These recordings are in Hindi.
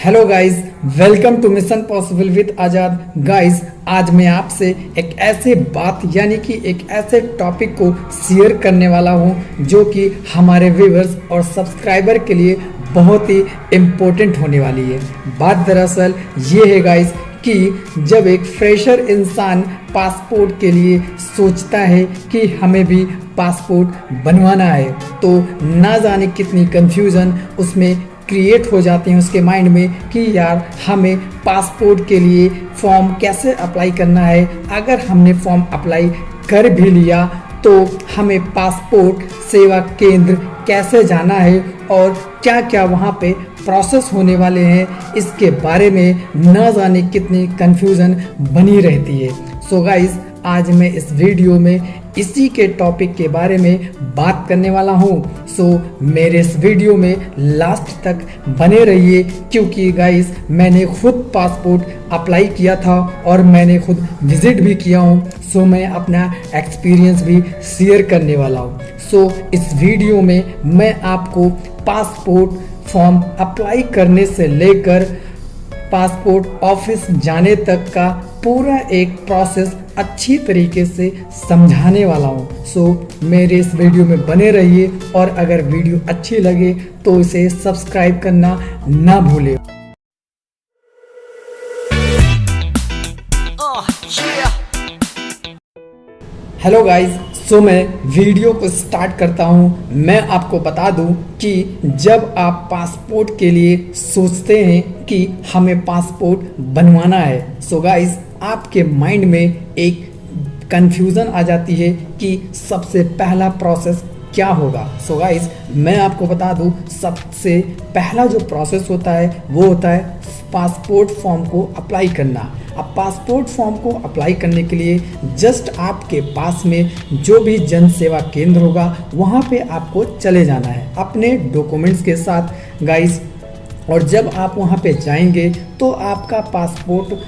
Hello guys, welcome to mission possible with Azad. Guys, आज मैं आपसे एक ऐसे बात यानी कि एक ऐसे टॉपिक को शेयर करने वाला हूं जो कि हमारे व्यूअर्स और सब्सक्राइबर के लिए बहुत ही इम्पोर्टेंट होने वाली है। बात दरअसल ये है गाइस कि जब एक फ्रेशर इंसान पासपोर्ट के लिए सोचता है कि हमें भी पासपोर्ट बनवाना है तो ना जाने कितनी कंफ्यूजन उसमें क्रिएट हो जाते हैं उसके माइंड में कि यार हमें पासपोर्ट के लिए फॉर्म कैसे अप्लाई करना है। अगर हमने फॉर्म अप्लाई कर भी लिया तो हमें पासपोर्ट सेवा केंद्र कैसे जाना है और क्या क्या वहाँ पे प्रोसेस होने वाले हैं, इसके बारे में न जाने कितनी कंफ्यूजन बनी रहती है। सो गाइस, आज मैं इस वीडियो में इसी के टॉपिक के बारे में बात करने वाला हूँ। सो मेरे इस वीडियो में लास्ट तक बने रहिए क्योंकि गाइस मैंने खुद पासपोर्ट अप्लाई किया था और मैंने खुद विजिट भी किया हूँ। सो मैं अपना एक्सपीरियंस भी शेयर करने वाला हूँ। सो इस वीडियो में मैं आपको पासपोर्ट फॉर्म अप्लाई करने से लेकर पासपोर्ट ऑफिस जाने तक का पूरा एक प्रोसेस अच्छी तरीके से समझाने वाला हूँ। सो मेरे इस वीडियो में बने रहिए और अगर वीडियो अच्छी लगे तो इसे सब्सक्राइब करना ना भूलें। हेलो गाइस, सो मैं वीडियो को स्टार्ट करता हूँ। मैं आपको बता दूँ कि जब आप पासपोर्ट के लिए सोचते हैं कि हमें पासपोर्ट बनवाना है, सो गाइस आपके माइंड में एक कंफ्यूजन आ जाती है कि सबसे पहला प्रोसेस क्या होगा। सो गाइस मैं आपको बता दूँ, सबसे पहला जो प्रोसेस होता है वो होता है पासपोर्ट फॉर्म को अप्लाई करना। अब पासपोर्ट फॉर्म को अप्लाई करने के लिए जस्ट आपके पास में जो भी जन सेवा केंद्र होगा वहाँ पे आपको चले जाना है अपने डॉक्यूमेंट्स के साथ गाइस। और जब आप वहाँ पे जाएंगे तो आपका पासपोर्ट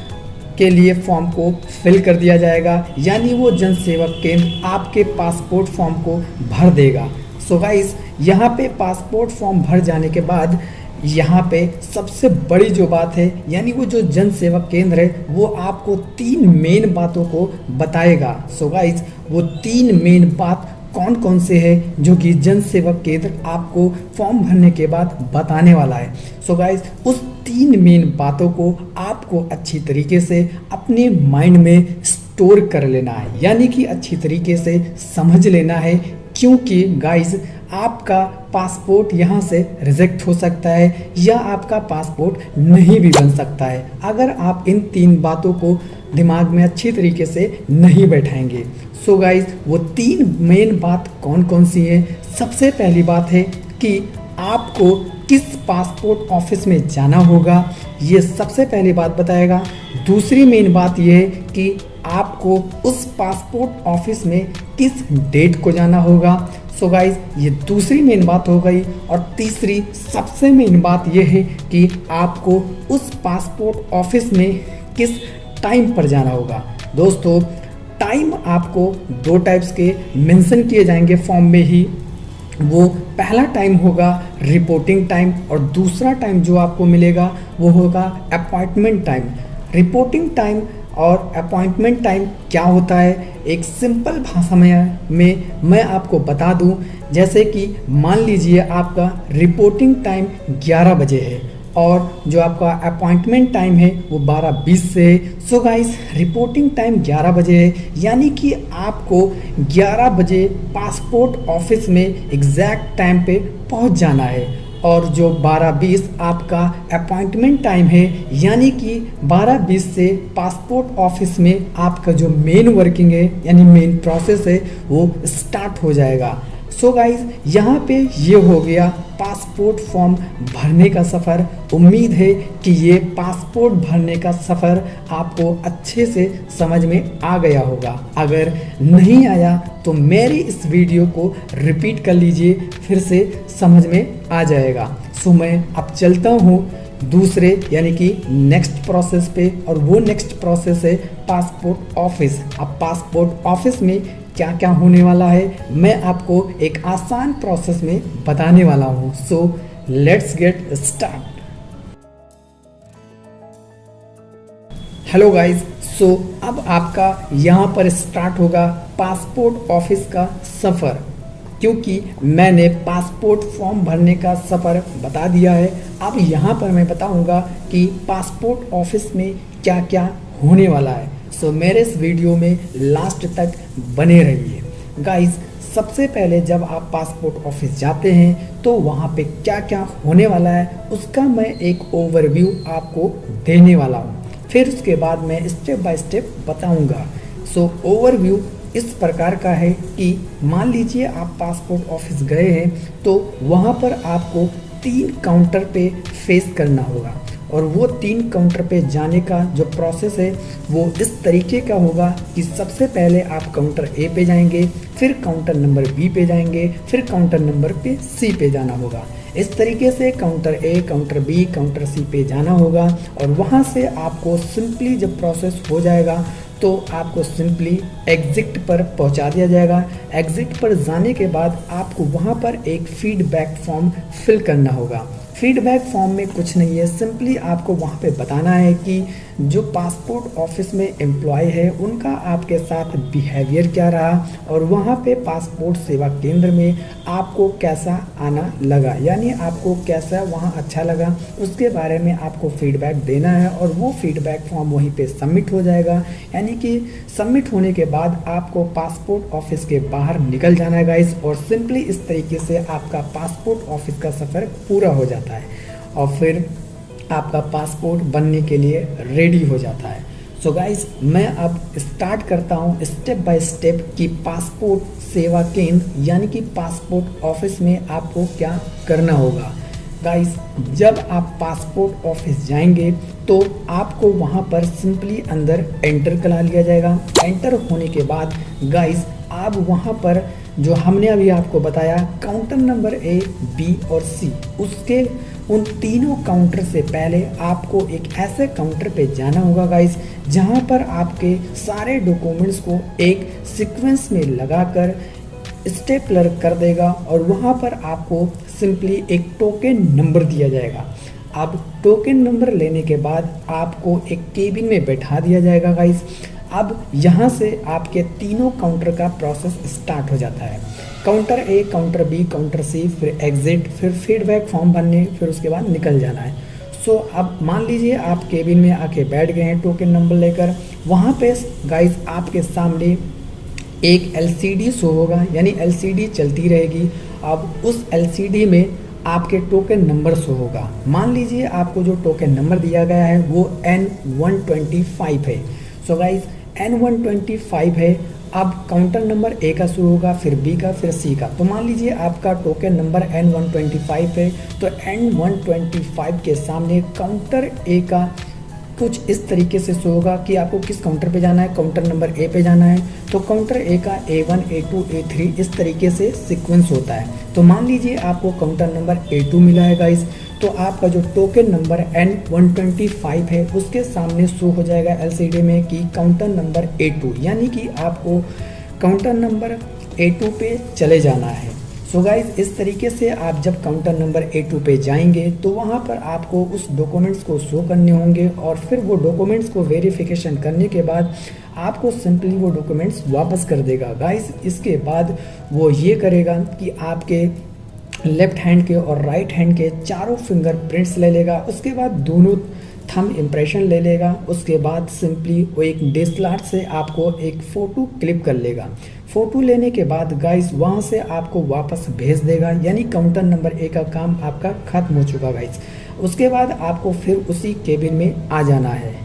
के लिए फॉर्म को फिल कर दिया जाएगा, यानी वो जन सेवा केंद्र आपके पासपोर्ट फॉर्म को भर देगा। सो गाइस यहाँ पे पासपोर्ट फॉर्म भर जाने के बाद यहाँ पे सबसे बड़ी जो बात है यानी वो जो जन सेवा केंद्र है वो आपको 3 मेन बातों को बताएगा। सो गाइस वो 3 मेन बात कौन कौन से है जो कि जन सेवा केंद्र आपको फॉर्म भरने के बाद बताने वाला है। सो गाइस उस 3 मेन बातों को आपको अच्छी तरीके से अपने माइंड में स्टोर कर लेना है, यानी कि अच्छी तरीके से समझ लेना है, क्योंकि गाइस आपका पासपोर्ट यहाँ से रिजेक्ट हो सकता है या आपका पासपोर्ट नहीं भी बन सकता है अगर आप इन 3 बातों को दिमाग में अच्छी तरीके से नहीं बैठाएंगे। सो गाइस वो 3 मेन बात कौन कौन सी है। सबसे पहली बात है कि आपको किस पासपोर्ट ऑफिस में जाना होगा, ये सबसे पहली बात बताएगा। दूसरी मेन बात ये है कि आपको उस पासपोर्ट ऑफिस में किस डेट को जाना होगा। सो गाइस ये दूसरी मेन बात हो गई। और तीसरी सबसे मेन बात ये है कि आपको उस पासपोर्ट ऑफिस में किस टाइम पर जाना होगा। दोस्तों टाइम आपको 2 टाइप्स के मेंशन किए जाएंगे फॉर्म में ही। वो पहला टाइम होगा रिपोर्टिंग टाइम और दूसरा टाइम जो आपको मिलेगा वो होगा अपॉइंटमेंट टाइम। रिपोर्टिंग टाइम और अपॉइंटमेंट टाइम क्या होता है, एक सिंपल भाषा में मैं आपको बता दूं। जैसे कि मान लीजिए आपका रिपोर्टिंग टाइम 11 बजे है और जो आपका अपॉइंटमेंट टाइम है वो 12:20 से है। सो गाइस रिपोर्टिंग टाइम 11 बजे है, यानी कि आपको 11 बजे पासपोर्ट ऑफिस में एग्जैक्ट टाइम पे पहुंच जाना है। और जो 12:20 आपका अपॉइंटमेंट टाइम है, यानी कि 12:20 से पासपोर्ट ऑफिस में आपका जो मेन वर्किंग है यानी मेन प्रोसेस है वो स्टार्ट हो जाएगा। सो गाइस यहाँ पे ये हो गया पासपोर्ट फॉर्म भरने का सफ़र। उम्मीद है कि ये पासपोर्ट भरने का सफ़र आपको अच्छे से समझ में आ गया होगा। अगर नहीं आया तो मेरी इस वीडियो को रिपीट कर लीजिए, फिर से समझ में आ जाएगा। सो मैं अब चलता हूँ दूसरे यानी कि नेक्स्ट प्रोसेस पे, और वो नेक्स्ट प्रोसेस है पासपोर्ट ऑफिस। अब पासपोर्ट ऑफिस में क्या क्या होने वाला है मैं आपको एक आसान प्रोसेस में बताने वाला हूँ। So let's get start. Hello guys, so अब आपका यहाँ पर स्टार्ट होगा पासपोर्ट ऑफिस का सफ़र, क्योंकि मैंने पासपोर्ट फॉर्म भरने का सफ़र बता दिया है। अब यहाँ पर मैं बताऊँगा कि पासपोर्ट ऑफिस में क्या क्या होने वाला है। सो मेरे इस वीडियो में लास्ट तक बने रहिए गाइस। सबसे पहले जब आप पासपोर्ट ऑफिस जाते हैं तो वहाँ पे क्या क्या होने वाला है उसका मैं एक ओवरव्यू आपको देने वाला हूँ। फिर उसके बाद मैं स्टेप बाय स्टेप बताऊंगा। सो ओवरव्यू इस प्रकार का है कि मान लीजिए आप पासपोर्ट ऑफिस गए हैं तो वहाँ पर आपको 3 काउंटर पे फेस करना होगा, और वो 3 काउंटर पे जाने का जो प्रोसेस है वो इस तरीके का होगा कि सबसे पहले आप काउंटर ए पे जाएंगे, फिर काउंटर नंबर बी पे जाएंगे, फिर काउंटर नंबर पे सी पे जाना होगा। इस तरीके से काउंटर ए, काउंटर बी, काउंटर सी पे जाना होगा, और वहाँ से आपको सिंपली जब प्रोसेस हो जाएगा तो आपको सिंपली एग्जिट पर पहुंचा दिया जाएगा। एग्जिट पर जाने के बाद आपको वहाँ पर एक फीडबैक फॉर्म फिल करना होगा। फीडबैक फॉर्म में कुछ नहीं है, सिंपली आपको वहाँ पे बताना है कि जो पासपोर्ट ऑफिस में एम्प्लॉय है उनका आपके साथ बिहेवियर क्या रहा, और वहाँ पे पासपोर्ट सेवा केंद्र में आपको कैसा आना लगा, यानी आपको कैसा वहाँ अच्छा लगा, उसके बारे में आपको फीडबैक देना है। और वो फीडबैक फॉर्म वहीं पे सबमिट हो जाएगा, यानी कि सबमिट होने के बाद आपको पासपोर्ट ऑफिस के बाहर निकल जाना है गाइस, और सिंपली इस तरीके से आपका पासपोर्ट ऑफिस का सफ़र पूरा हो जाता है और फिर आपका पासपोर्ट बनने के लिए रेडी हो जाता है। सो गाइस, मैं अब स्टार्ट करता हूँ स्टेप बाय स्टेप कि पासपोर्ट सेवा केंद्र यानी कि पासपोर्ट ऑफिस में आपको क्या करना होगा। गाइस, जब आप पासपोर्ट ऑफिस जाएंगे तो आपको वहाँ पर सिंपली अंदर एंटर करा लिया जाएगा। एंटर होने के बाद गाइस आप वहाँ पर जो हमने अभी आपको बताया काउंटर नंबर ए, बी और सी, उसके उन तीनों काउंटर से पहले आपको एक ऐसे काउंटर पे जाना होगा गाइस जहाँ पर आपके सारे डॉक्यूमेंट्स को एक सीक्वेंस में लगाकर स्टेपलर कर देगा, और वहाँ पर आपको सिंपली एक टोकन नंबर दिया जाएगा। अब टोकन नंबर लेने के बाद आपको एक केबिन में बैठा दिया जाएगा गाइस। अब यहाँ से आपके तीनों काउंटर का प्रोसेस स्टार्ट हो जाता है। काउंटर ए, काउंटर बी, काउंटर सी, फिर एग्जिट, फिर फीडबैक फॉर्म भरने, फिर उसके बाद निकल जाना है। सो अब मान लीजिए आप केबिन में आके बैठ गए हैं टोकन नंबर लेकर। वहाँ पे गाइस आपके सामने एक LCD शो होगा, यानी LCD चलती रहेगी। अब उस LCD में आपके टोकन नंबर शो होगा। मान लीजिए आपको जो टोकन नंबर दिया गया है वो N125 है। सो गाइस N125 है। अब काउंटर नंबर ए का शुरू होगा, फिर बी का, फिर सी का। तो मान लीजिए आपका टोकन नंबर N125 है, तो N125 के सामने काउंटर ए का कुछ इस तरीके से शो होगा कि आपको किस काउंटर पे जाना है। काउंटर नंबर ए पे जाना है तो काउंटर ए का A1, A2, A3 इस तरीके से सीक्वेंस होता है। तो मान लीजिए आपको काउंटर नंबर A2 मिला है गाइस, तो आपका जो टोकन नंबर N125 है उसके सामने शो हो जाएगा LCD में कि काउंटर नंबर A2, यानी कि आपको काउंटर नंबर A2 पे चले जाना है। सो गाइज, इस तरीके से आप जब काउंटर नंबर A2 पे जाएंगे तो वहाँ पर आपको उस डॉक्यूमेंट्स को शो करने होंगे, और फिर वो डॉक्यूमेंट्स को वेरिफिकेशन करने के बाद आपको सिंपली वो डॉक्यूमेंट्स वापस कर देगा गाइज। इसके बाद वो ये करेगा कि आपके लेफ्ट हैंड के और राइट हैंड के चारों फिंगरप्रिंट्स ले लेगा, उसके बाद दोनों थंब इम्प्रेशन ले लेगा, उसके बाद सिंपली वो एक DSLR से आपको एक फ़ोटो क्लिक कर लेगा। फ़ोटो लेने के बाद गाइस वहाँ से आपको वापस भेज देगा, यानी काउंटर नंबर ए का काम आपका ख़त्म हो चुका गाइस। उसके बाद आपको फिर उसी केबिन में आ जाना है।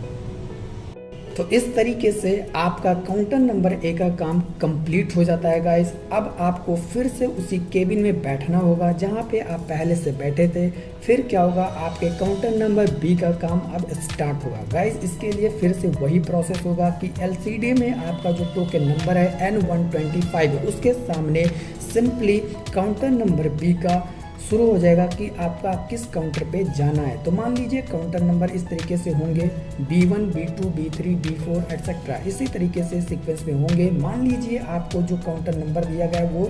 तो इस तरीके से आपका काउंटर नंबर ए का काम कंप्लीट हो जाता है गाइस। अब आपको फिर से उसी केबिन में बैठना होगा जहाँ पे आप पहले से बैठे थे। फिर क्या होगा, आपके काउंटर नंबर बी का काम अब स्टार्ट होगा गाइस। इसके लिए फिर से वही प्रोसेस होगा कि LCD में आपका जो टोकन नंबर है N125 उसके सामने सिंपली काउंटर नंबर बी का शुरू हो जाएगा कि आपका किस काउंटर पे जाना है। तो मान लीजिए काउंटर नंबर इस तरीके से होंगे B1, B2, B3, B4 etcetera, इसी तरीके से सीक्वेंस में होंगे। मान लीजिए आपको जो काउंटर नंबर दिया गया है वो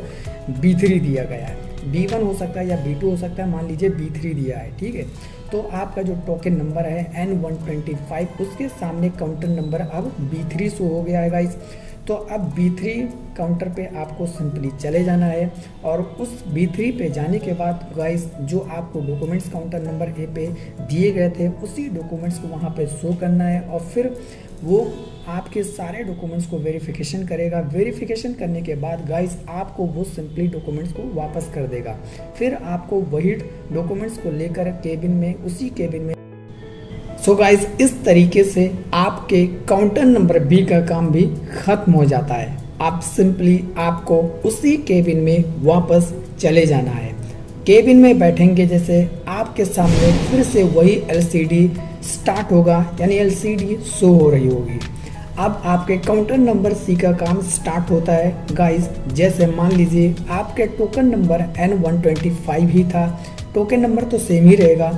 B3 दिया गया है। B1 हो सकता है या B2 हो सकता है, मान लीजिए B3 दिया है, ठीक है। तो आपका जो टोकन नंबर है N125 उसके सामने काउंटर नंबर अब B3 शो हो गया है गाइस। तो अब B3 काउंटर पे आपको सिंपली चले जाना है और उस B3 पे जाने के बाद गाइस जो आपको डॉक्यूमेंट्स काउंटर नंबर ए पे दिए गए थे उसी डॉक्यूमेंट्स को वहाँ पे शो करना है और फिर वो आपके सारे डॉक्यूमेंट्स को वेरिफिकेशन करेगा। वेरिफिकेशन करने के बाद गाइस आपको वो सिंपली डॉक्यूमेंट्स को वापस कर देगा। फिर आपको वही डॉक्यूमेंट्स को लेकर केबिन में, उसी केबिन में सो गाइस इस तरीके से आपके काउंटर नंबर B का काम भी खत्म हो जाता है। आप सिंपली आपको उसी केबिन में वापस चले जाना है। केबिन में बैठेंगे जैसे आपके सामने फिर से वही LCD स्टार्ट होगा, यानी LCD शो हो रही होगी। अब आपके काउंटर नंबर C का काम स्टार्ट होता है गाइस। जैसे मान लीजिए आपके टोकन नंबर N125 ही था, टोकन नंबर तो सेम ही रहेगा,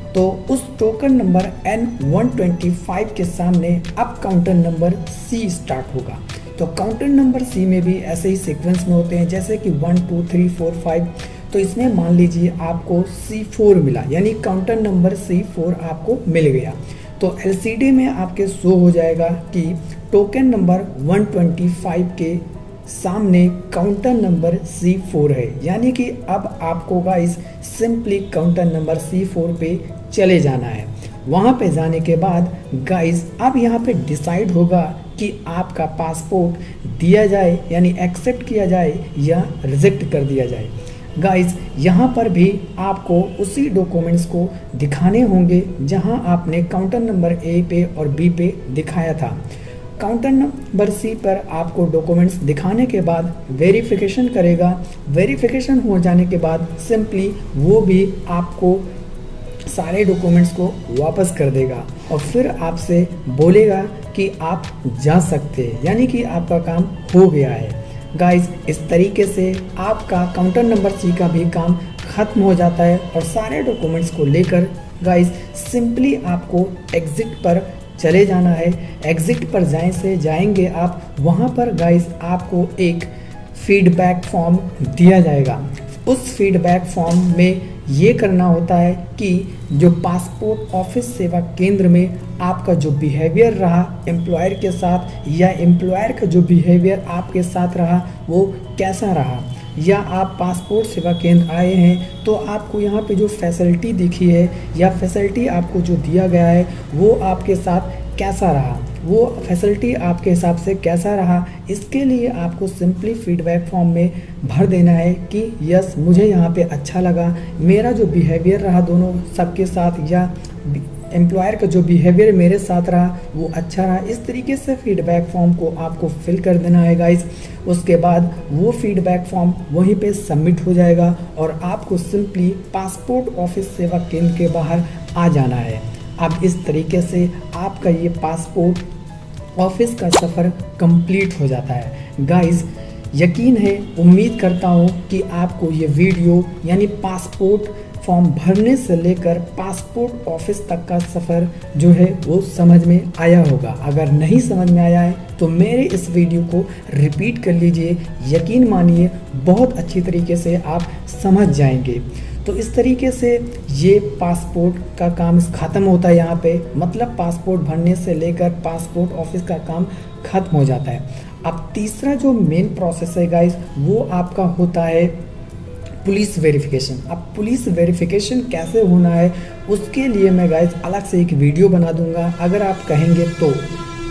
तो उस टोकन नंबर N125 के सामने अब काउंटर नंबर C स्टार्ट होगा। तो काउंटर नंबर C में भी ऐसे ही सीक्वेंस में होते हैं, जैसे कि 1 2 3 4 5। तो इसमें मान लीजिए आपको C4 मिला, यानी काउंटर नंबर C4 आपको मिल गया। तो LCD में आपके शो हो जाएगा कि टोकन नंबर 125 के सामने काउंटर नंबर C4 है, यानी कि अब आपको guys simply counter number C4 पे चले जाना है। वहाँ पे जाने के बाद गाइस अब यहाँ पे डिसाइड होगा कि आपका पासपोर्ट दिया जाए, यानी एक्सेप्ट किया जाए या रिजेक्ट कर दिया जाए। गाइस यहाँ पर भी आपको उसी डॉक्यूमेंट्स को दिखाने होंगे जहाँ आपने काउंटर नंबर A पे और B पे दिखाया था। काउंटर नंबर C पर आपको डॉक्यूमेंट्स दिखाने के बाद वेरिफिकेशन करेगा। वेरिफिकेशन हो जाने के बाद सिंपली वो भी आपको सारे डॉक्यूमेंट्स को वापस कर देगा और फिर आपसे बोलेगा कि आप जा सकते हैं, यानी कि आपका काम हो गया है। गाइस इस तरीके से आपका काउंटर नंबर C का भी काम खत्म हो जाता है और सारे डॉक्यूमेंट्स को लेकर गाइस सिंपली आपको एग्जिट पर चले जाना है। एग्जिट पर जाएंगे आप, वहाँ पर गाइस आपको एक फीडबैक फॉर्म दिया जाएगा। उस फीडबैक फॉर्म में ये करना होता है कि जो पासपोर्ट ऑफिस सेवा केंद्र में आपका जो बिहेवियर रहा एम्प्लॉयर के साथ, या एम्प्लॉयर का जो बिहेवियर आपके साथ रहा वो कैसा रहा, या आप पासपोर्ट सेवा केंद्र आए हैं तो आपको यहाँ पे जो फैसिलिटी दिखी है या फैसिलिटी आपको जो दिया गया है वो आपके साथ कैसा रहा, वो फैसिलिटी आपके हिसाब से कैसा रहा। इसके लिए आपको सिंपली फीडबैक फॉर्म में भर देना है कि यस मुझे यहाँ पे अच्छा लगा, मेरा जो बिहेवियर रहा दोनों सबके साथ, या एम्प्लॉयर का जो बिहेवियर मेरे साथ रहा वो अच्छा रहा। इस तरीके से फीडबैक फॉर्म को आपको फिल कर देना है गाइस। उसके बाद वो फीडबैक फॉर्म वहीं पे सबमिट हो जाएगा और आपको सिंपली पासपोर्ट ऑफिस सेवा केंद्र के बाहर आ जाना है। अब इस तरीके से आपका ये पासपोर्ट ऑफिस का सफ़र कंप्लीट हो जाता है। गाइस यकीन है, उम्मीद करता हूँ कि आपको ये वीडियो यानी पासपोर्ट फॉर्म भरने से लेकर पासपोर्ट ऑफिस तक का सफ़र जो है वो समझ में आया होगा। अगर नहीं समझ में आया है तो मेरे इस वीडियो को रिपीट कर लीजिए, यकीन मानिए बहुत अच्छी तरीके से आप समझ जाएंगे। तो इस तरीके से ये पासपोर्ट का काम ख़त्म होता है यहाँ पे, मतलब पासपोर्ट भरने से लेकर पासपोर्ट ऑफिस का काम ख़त्म हो जाता है। अब तीसरा जो मेन प्रोसेस है गाइस वो आपका होता है पुलिस वेरिफिकेशन। अब पुलिस वेरिफिकेशन कैसे होना है उसके लिए मैं गाइस अलग से एक वीडियो बना दूंगा अगर आप कहेंगे तो,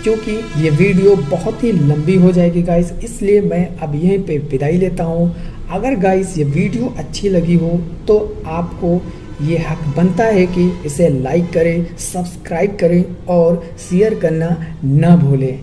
क्योंकि ये वीडियो बहुत ही लंबी हो जाएगी गाइस, इसलिए मैं अब यहीं पे विदाई लेता हूँ। अगर गाइस ये वीडियो अच्छी लगी हो तो आपको ये हक बनता है कि इसे लाइक करें, सब्सक्राइब करें और शेयर करना ना भूलें।